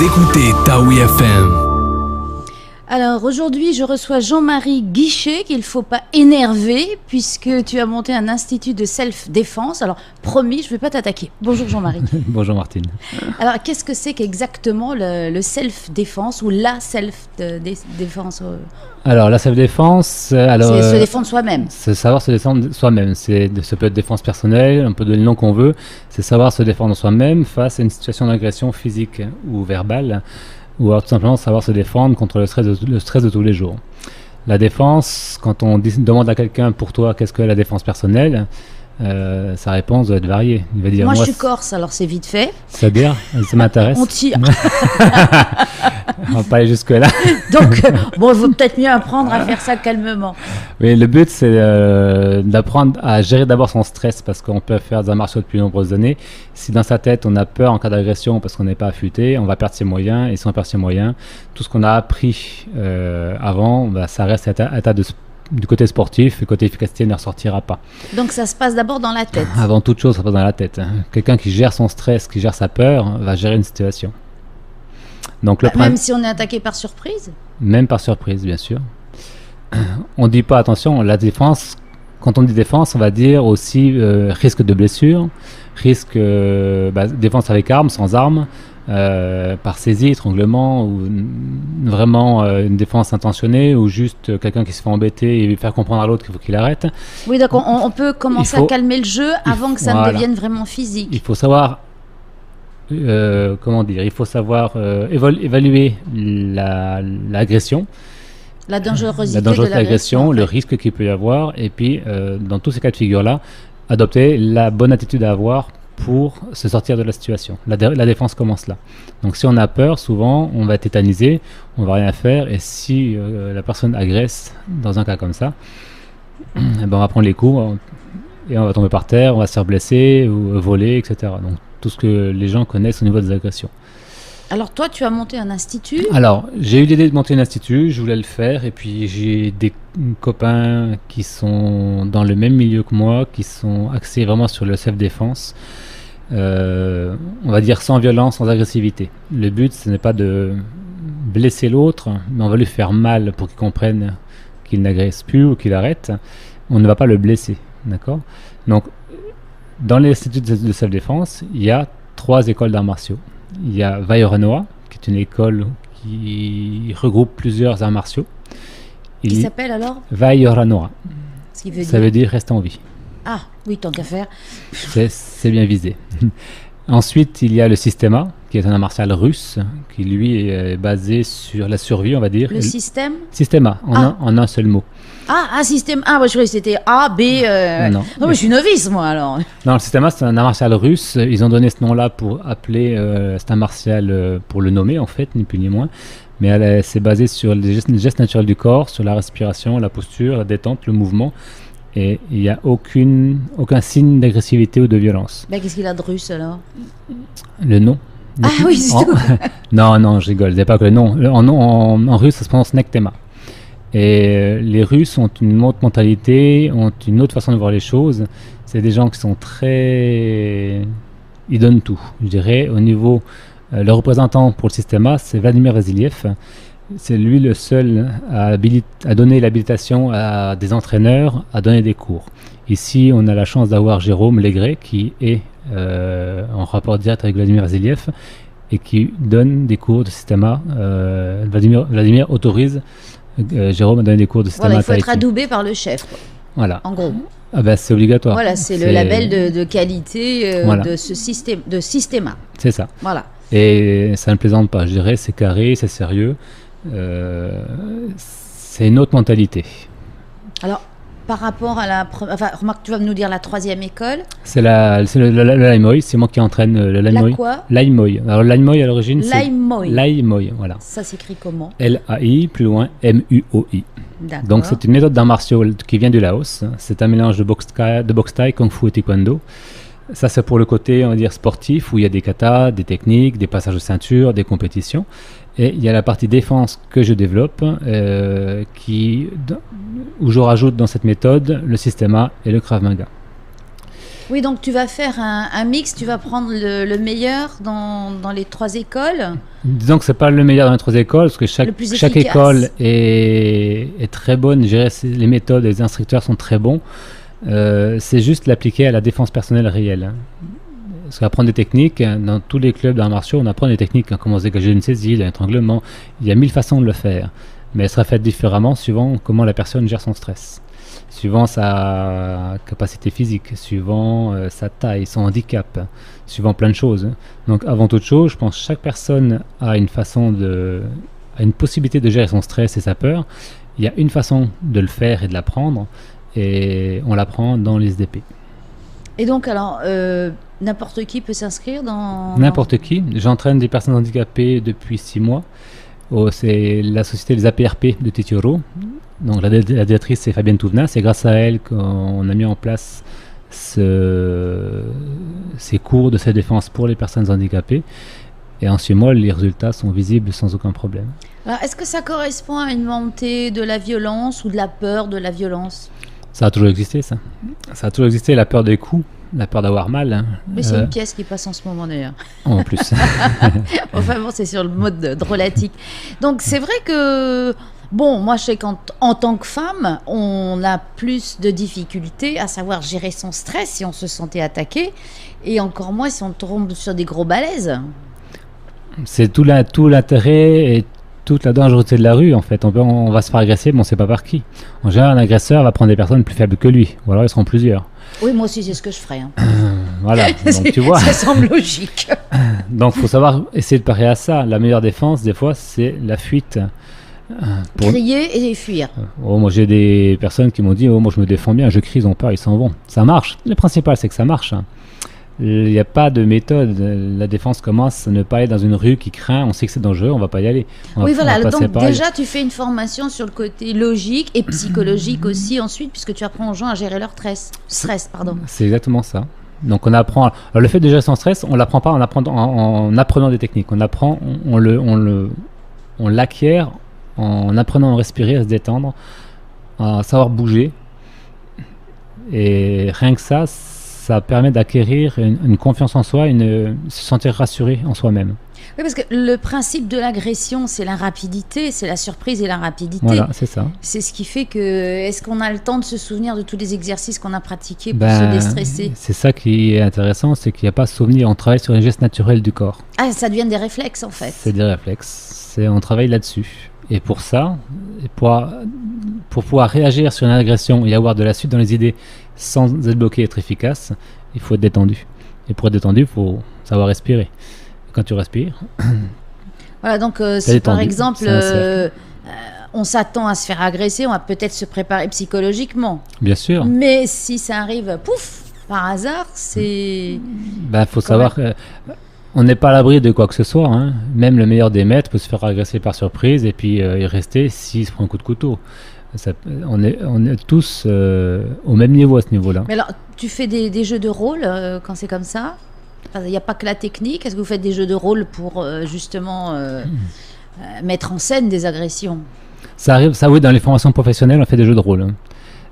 Vous écoutez Taoui FM. Alors aujourd'hui, je reçois Jean-Marie Guichet, qu'il ne faut pas énerver, puisque tu as monté un institut de self-défense. Alors promis, je ne vais pas t'attaquer. Bonjour Jean-Marie. Bonjour Martine. Alors qu'est-ce que c'est qu'exactement le self-défense ou la self-défense Alors la self-défense, c'est se défendre soi-même. C'est savoir se défendre soi-même. Ça peut être défense personnelle, on peut donner le nom qu'on veut. C'est savoir se défendre soi-même face à une situation d'agression physique ou verbale, ou alors tout simplement savoir se défendre contre le stress de tous les jours. La défense, quand on demande à quelqu'un pour toi qu'est-ce que la défense personnelle, sa réponse doit être variée. Il va dire, moi je suis corse, alors c'est vite fait. C'est-à-dire, ça m'intéresse. On tire. On va pas aller jusque-là. Donc, bon, il vaut peut-être mieux apprendre à faire ça calmement. Oui, le but, c'est d'apprendre à gérer d'abord son stress, parce qu'on peut faire des arts martiaux depuis de nombreuses années. Si dans sa tête, on a peur en cas d'agression parce qu'on n'est pas affûté, on va perdre ses moyens. Et si on perd ses moyens, tout ce qu'on a appris avant, ça reste à état du côté sportif, le côté efficacité ne ressortira pas. Donc ça se passe d'abord dans la tête. Avant toute chose, ça se passe dans la tête. Quelqu'un qui gère son stress, qui gère sa peur, va gérer une situation. Donc, même si on est attaqué par surprise. Même par surprise, bien sûr. On ne dit pas, attention, la défense, quand on dit défense, on va dire aussi risque de blessure, risque défense avec armes, sans armes, par saisie, étranglement, ou vraiment une défense intentionnée, ou juste quelqu'un qui se fait embêter et faire comprendre à l'autre qu'il faut qu'il arrête. Oui, donc on peut commencer à calmer le jeu avant que ça ne devienne vraiment physique. Il faut savoir, il faut savoir évaluer l'agression. La dangerosité de l'agression, le risque qu'il peut y avoir, et puis dans tous ces cas de figure-là, adopter la bonne attitude à avoir pour se sortir de la situation. La défense commence là. Donc si on a peur, souvent on va être tétanisé, on va rien faire, et si la personne agresse dans un cas comme ça, on va prendre les coups et on va tomber par terre, on va se faire blesser ou voler, etc. Donc tout ce que les gens connaissent au niveau des agressions. Alors toi, tu as monté un institut ? Alors, j'ai eu l'idée de monter un institut, je voulais le faire, et puis j'ai des copains qui sont dans le même milieu que moi, qui sont axés vraiment sur le self-défense, on va dire sans violence, sans agressivité. Le but, ce n'est pas de blesser l'autre, mais on va lui faire mal pour qu'il comprenne qu'il n'agresse plus ou qu'il arrête. On ne va pas le blesser, d'accord ? Donc, dans l'institut de self-défense, il y a 3 écoles d'arts martiaux. Il y a Vairanoa, qui est une école qui regroupe plusieurs arts martiaux. Qui s'appelle alors Vairanoa. Ça veut dire rester en vie. Ah, oui, tant qu'à faire. C'est bien visé. Ensuite, il y a le Systema, qui est un art martial russe, qui lui est basé sur la survie, on va dire. Le système ? Systema, en un seul mot. Un système. Ah, moi je croyais que c'était A, B. Non, mais je suis novice, moi, alors. Non, le Systema, c'est un art martial russe. Ils ont donné ce nom-là pour appeler. C'est un martial pour le nommer, en fait, ni plus ni moins. Mais c'est basé sur les gestes naturels du corps, sur la respiration, la posture, la détente, le mouvement. Et il n'y a aucun signe d'agressivité ou de violence. Qu'est-ce qu'il a de russe, alors ? Le nom. Ah oui, c'est tout. Non, je rigole. C'est pas que le nom. En russe, ça se prononce Nektema. Et les Russes ont une autre mentalité, ont une autre façon de voir les choses. C'est des gens qui sont très... Ils donnent tout. Je dirais, au niveau... le représentant pour le Systema, c'est Vladimir Vasiliev. C'est lui le seul à donner l'habilitation à des entraîneurs à donner des cours. Ici, on a la chance d'avoir Jérôme Legré, qui est en rapport direct avec Vladimir Vasiliev et qui donne des cours de Systema. Vladimir autorise Jérôme a donné des cours de Systema. Voilà, il faut être adoubé par le chef, quoi. Voilà. En gros. C'est obligatoire. Voilà, c'est le label de qualité de ce système, de Systema. C'est ça. Voilà. Et ça ne plaisante pas, je dirais, c'est carré, c'est sérieux. C'est une autre mentalité. Alors, par rapport à la... remarque, tu vas nous dire la 3e école. C'est le Laimoy, c'est moi qui entraîne le Laimoy. La quoi ? Laimoy. Alors, Laimoy, à l'origine, c'est... Laimoy, voilà. Ça s'écrit comment ? L-A-I, plus loin, M-U-O-I. D'accord. Donc, c'est une méthode d'art martiaux qui vient du Laos. C'est un mélange de boxe thaï, kung fu et taekwondo. Ça, c'est pour le côté, on va dire, sportif, où il y a des katas, des techniques, des passages de ceinture, des compétitions. Et il y a la partie défense que je développe, où je rajoute dans cette méthode le Systema et le Krav Maga. Oui, donc tu vas faire un mix, tu vas prendre le meilleur dans les 3 écoles. Disons que c'est pas le meilleur dans notre école, parce que Le plus chaque efficace. école est très bonne. Je dirais, les méthodes, les instructeurs sont très bons. C'est juste l'appliquer à la défense personnelle réelle. Hein. Parce qu'apprendre des techniques, dans tous les clubs d'arts martiaux, on apprend des techniques, hein, comment se dégager une saisie, l'étranglement. Il y a 1000 façons de le faire. Mais elle sera faite différemment suivant comment la personne gère son stress. Suivant sa capacité physique, suivant sa taille, son handicap, suivant plein de choses. Donc avant toute chose, je pense que chaque personne a une possibilité de gérer son stress et sa peur. Il y a une façon de le faire et de l'apprendre, et on l'apprend dans les SDP. Et donc, alors, n'importe qui peut s'inscrire dans... N'importe qui. J'entraîne des personnes handicapées depuis 6 mois. C'est la société des APRP de Titioro. Donc la directrice, c'est Fabienne Touvenin. C'est grâce à elle qu'on a mis en place ces cours de cette défense pour les personnes handicapées. Et en 6 mois, les résultats sont visibles sans aucun problème. Alors, est-ce que ça correspond à une montée de la violence ou de la peur de la violence? Ça a toujours existé, ça. Ça a toujours existé, la peur des coups, la peur d'avoir mal. Hein. Mais c'est une pièce qui passe en ce moment d'ailleurs. En plus. Enfin bon, c'est sur le mode drôlatique. Donc c'est vrai que, bon, moi je sais qu'en tant que femme, on a plus de difficultés à savoir gérer son stress si on se sentait attaqué, et encore moins si on tombe sur des gros balaises. C'est tout l'intérêt et toute la dangerosité de la rue, en fait. On va se faire agresser, mais on ne sait pas par qui. En général, un agresseur va prendre des personnes plus faibles que lui, ou alors ils seront plusieurs. Oui, moi aussi c'est ce que je ferais. Hein. Voilà, donc tu vois. Ça semble logique. Donc il faut savoir essayer de parer à ça. La meilleure défense, des fois, c'est la fuite. Crier et fuir. Moi j'ai des personnes qui m'ont dit, moi je me défends bien, je crie, ils ont peur, ils s'en vont. Ça marche. Le principal, c'est que ça marche. Hein. Il n'y a pas de méthode. La défense commence à ne pas aller dans une rue qui craint. On sait que c'est dangereux, on ne va pas y aller. Oui, voilà. Donc déjà, tu fais une formation sur le côté logique et psychologique aussi ensuite, puisque tu apprends aux gens à gérer leur stress. C'est exactement ça. Donc on apprend. Alors, le fait de gérer son stress, on l'apprend pas en apprenant des techniques. On apprend, on l'acquiert en apprenant à respirer, à se détendre, à savoir bouger. Et rien que ça permet d'acquérir une confiance en soi, se sentir rassuré en soi-même. Oui, parce que le principe de l'agression, c'est la rapidité, c'est la surprise et la rapidité. Voilà, c'est ça. C'est ce qui fait que, est-ce qu'on a le temps de se souvenir de tous les exercices qu'on a pratiqués pour se déstresser? C'est ça qui est intéressant, c'est qu'il n'y a pas de souvenir, on travaille sur les gestes naturels du corps. Ah, ça devient des réflexes en fait. C'est des réflexes, on travaille là-dessus. Et pour ça, pour pouvoir réagir sur une agression et avoir de la suite dans les idées sans être bloqué et être efficace, il faut être détendu. Et pour être détendu, il faut savoir respirer. Quand tu respires... Voilà, donc si par exemple on s'attend à se faire agresser, on va peut-être se préparer psychologiquement. Bien sûr. Mais si ça arrive, pouf, par hasard, c'est... faut savoir qu'on n'est pas à l'abri de quoi que ce soit. Hein. Même le meilleur des maîtres peut se faire agresser par surprise et puis y rester s'il se prend un coup de couteau. On est tous au même niveau à ce niveau-là. Mais alors, tu fais des jeux de rôle quand c'est comme ça? Il n'y a pas que la technique. Est-ce que vous faites des jeux de rôle pour justement mettre en scène des agressions? Ça arrive, ça oui, dans les formations professionnelles, on fait des jeux de rôle. Hein.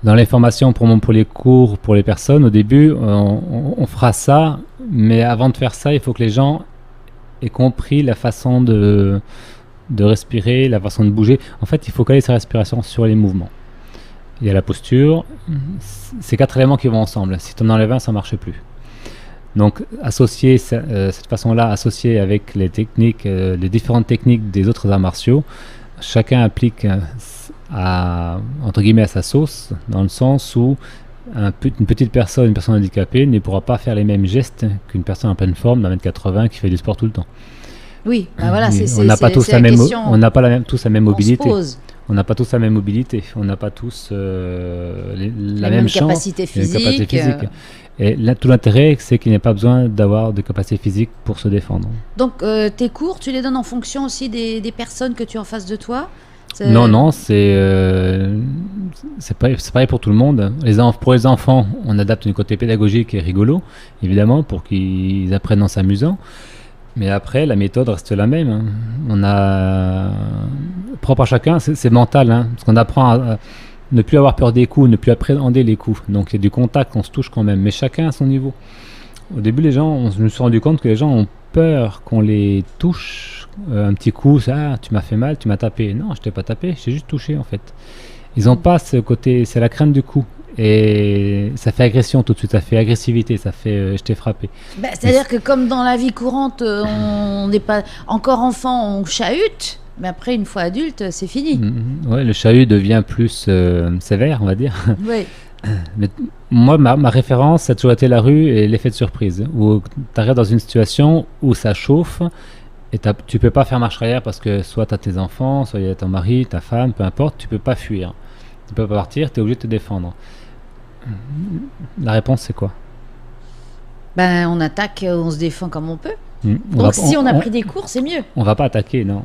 Dans les formations pour les cours, pour les personnes, au début, on fera ça. Mais avant de faire ça, il faut que les gens aient compris la façon de respirer, la façon de bouger. En fait, il faut caler sa respiration sur les mouvements. Il y a la posture. C'est 4 éléments qui vont ensemble. Si tu en enlèves un, ça ne marche plus. Donc, associer cette façon-là, associer avec les techniques, les différentes techniques des autres arts martiaux, chacun applique entre guillemets à sa sauce, dans le sens où une petite personne, une personne handicapée ne pourra pas faire les mêmes gestes qu'une personne en pleine forme d'un 1m80 qui fait du sport tout le temps. Oui, voilà, on n'a pas tous la même mobilité. On n'a pas tous la même mobilité. On n'a pas tous la même chance, capacité physique. Et là, tout l'intérêt, c'est qu'il n'y a pas besoin d'avoir de capacité physique pour se défendre. Donc, tes cours, tu les donnes en fonction aussi des personnes que tu as en face de toi? Non, c'est pareil pour tout le monde. Pour les enfants, on adapte du côté pédagogique et rigolo, évidemment, pour qu'ils apprennent en s'amusant. Mais après, la méthode reste la même. Hein. On a propre à chacun, c'est mental, hein, parce qu'on apprend ne plus avoir peur des coups, ne plus appréhender les coups. Donc il y a du contact, on se touche quand même, mais chacun à son niveau. Au début, je me suis rendu compte que les gens ont peur qu'on les touche. Un petit coup, ça, tu m'as fait mal, tu m'as tapé. Non, je t'ai pas tapé, je t'ai juste touché en fait. Ils n'ont pas ce côté, c'est la crainte du coup. Et ça fait agression tout de suite, ça fait agressivité, ça fait je t'ai frappé. C'est-à-dire que comme dans la vie courante, on n'est pas encore enfant, on chahute, mais après une fois adulte, c'est fini. Ouais, le chahut devient plus sévère, on va dire. Oui. Mais moi, ma référence, ça a toujours été la rue et l'effet de surprise, où tu arrives dans une situation où ça chauffe et tu peux pas faire marche arrière parce que soit tu as tes enfants, soit il y a ton mari, ta femme, peu importe, tu peux pas fuir. Tu peux pas partir, tu es obligé de te défendre. La réponse, c'est quoi? On attaque, on se défend comme on peut. Donc si on a pris des cours, c'est mieux. On va pas attaquer, non.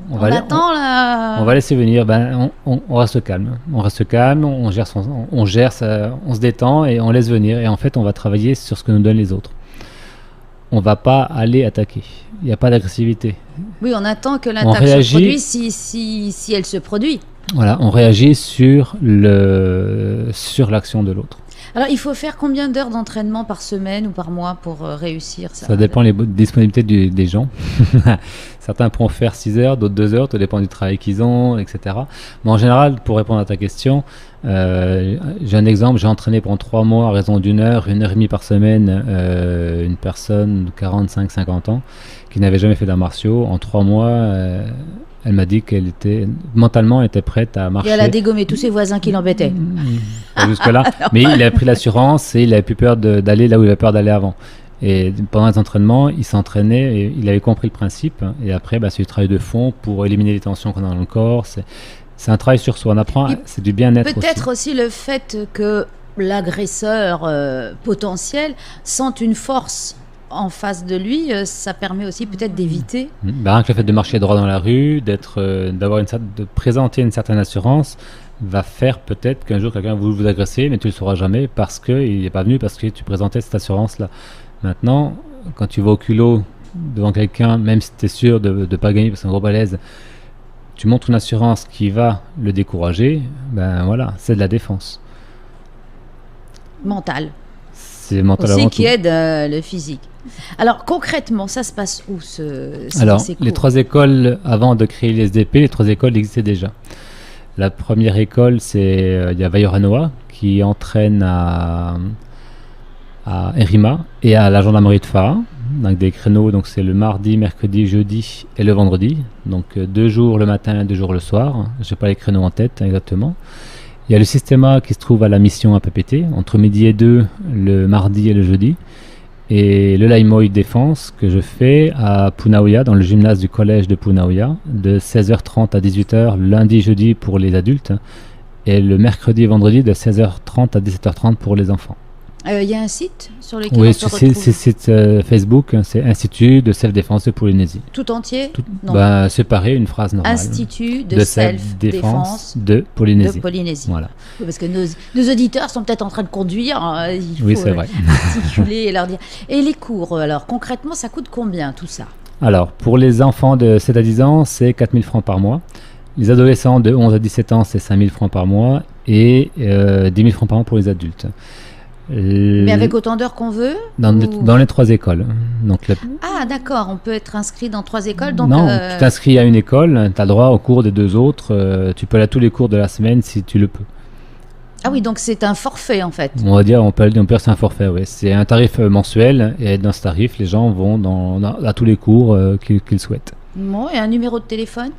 On attend là. On va laisser venir. On reste calme. On reste calme. On gère ça, on se détend et on laisse venir. Et en fait, on va travailler sur ce que nous donnent les autres. On va pas aller attaquer. Il n'y a pas d'agressivité. Oui, on attend que l'attaque se produise si elle se produit. Voilà, on réagit sur l'action de l'autre. Alors, il faut faire combien d'heures d'entraînement par semaine ou par mois pour réussir ça? Ça dépend des disponibilités des gens. Certains pourront faire 6 heures, d'autres 2 heures, tout dépend du travail qu'ils ont, etc. Mais en général, pour répondre à ta question, j'ai un exemple, j'ai entraîné pendant 3 mois à raison d'1 heure, 1 heure et demie par semaine, une personne de 45-50 ans qui n'avait jamais fait d'arts martiaux. En 3 mois, elle m'a dit qu'elle était mentalement prête à marcher. Et elle a dégommé tous ses voisins qui l'embêtaient. Jusque-là. Mais il a pris l'assurance et il n'avait plus peur d'aller là où il avait peur d'aller avant. Et pendant les entraînements, il s'entraînait et il avait compris le principe. Et après, c'est du travail de fond pour éliminer les tensions qu'on a dans le corps. C'est un travail sur soi. On apprend, c'est du bien-être. Peut-être aussi le fait que l'agresseur potentiel sente une force en face de lui, ça permet aussi peut-être d'éviter. Rien que le fait de marcher droit dans la rue, de présenter une certaine assurance, va faire peut-être qu'un jour quelqu'un voulait vous agresser, mais tu le sauras jamais parce qu'il n'est pas venu, parce que tu présentais cette assurance-là. Maintenant, quand tu vas au culot devant quelqu'un, même si tu es sûr de ne pas gagner parce que c'est un gros balèze, tu montres une assurance qui va le décourager, voilà, c'est de la défense. Mentale. C'est mental aussi avant qui tout. aide le physique. Alors concrètement, ça se passe où Alors, les 3 écoles, avant de créer les SDP, les 3 écoles existaient déjà. La première école, il y a Vailloranoa qui entraîne à Erima et à la gendarmerie de Faa, donc des créneaux, donc c'est le mardi, mercredi, jeudi et le vendredi, donc 2 jours le matin, 2 jours le soir. J'ai pas les créneaux en tête exactement. Il y a le Systéma qui se trouve à la mission à PPT, entre midi et 2 le mardi et le jeudi. Et le Laimoy Défense que je fais à Punaoya, dans le gymnase du collège de Punaoya, de 16h30 à 18h, lundi, jeudi pour les adultes, et le mercredi et vendredi de 16h30 à 17h30 pour les enfants. Il y a un site sur lequel oui, on peut retrouver... c'est site Facebook, c'est Institut de Self-Défense de Polynésie. Tout entier? Séparé, une phrase normale. Institut de Self-Défense de Polynésie. Voilà. Oui, parce que nos auditeurs sont peut-être en train de conduire, il faut c'est vrai. articuler et leur dire. Et les cours, alors concrètement, ça coûte combien tout ça? Alors, pour les enfants de 7 à 10 ans, c'est 4 000 francs par mois. Les adolescents de 11 à 17 ans, c'est 5 000 francs par mois et 10 000 francs par an pour les adultes. Mais avec autant d'heures qu'on veut dans les 3 écoles. Donc, Ah d'accord, on peut être inscrit dans 3 écoles. Donc, non, tu t'inscris à une école, tu as le droit au cours des 2 autres, tu peux aller à tous les cours de la semaine si tu le peux. Ah oui, donc c'est un forfait en fait. On va dire, on peut dire c'est un forfait, oui. C'est un tarif mensuel et dans ce tarif, les gens vont à tous les cours qu'ils souhaitent. Bon, et un numéro de téléphone?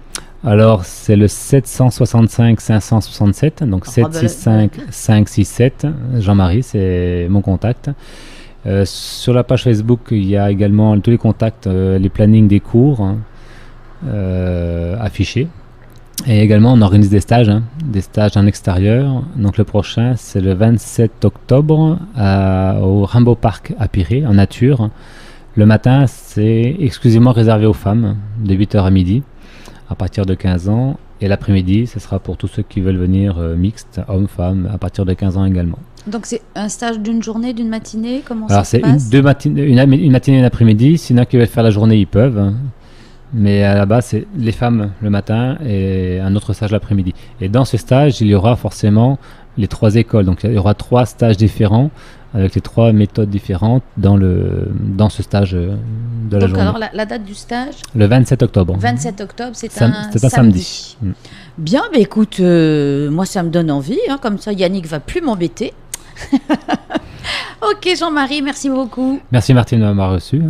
Alors, c'est le 765 567, donc 765 567. Jean-Marie, c'est mon contact. Sur la page Facebook, il y a également tous les contacts, les plannings des cours affichés. Et également, on organise des stages en extérieur. Donc, le prochain, c'est le 27 octobre au Rainbow Park à Pirée, en nature. Le matin, c'est exclusivement réservé aux femmes, de 8h à midi, à partir de 15 ans. Et l'après-midi, ce sera pour tous ceux qui veulent venir mixte, hommes-femmes, à partir de 15 ans également. Donc c'est un stage d'une journée, d'une matinée? Comment Alors ça se passe? une matinée et une après-midi. Sinon, qui veulent faire la journée, ils peuvent. Mais à la base, c'est les femmes le matin et un autre stage l'après-midi. Et dans ce stage, il y aura forcément les 3 écoles. Donc il y aura 3 stages différents avec les 3 méthodes différentes dans ce stage de la Donc journée. alors la date du stage, Le 27 octobre. 27 octobre, c'est C'est un un samedi. Bien, bah écoute, moi ça me donne envie, hein, comme ça Yannick va plus m'embêter. Ok Jean-Marie, merci beaucoup. Merci Martine de m'avoir reçu.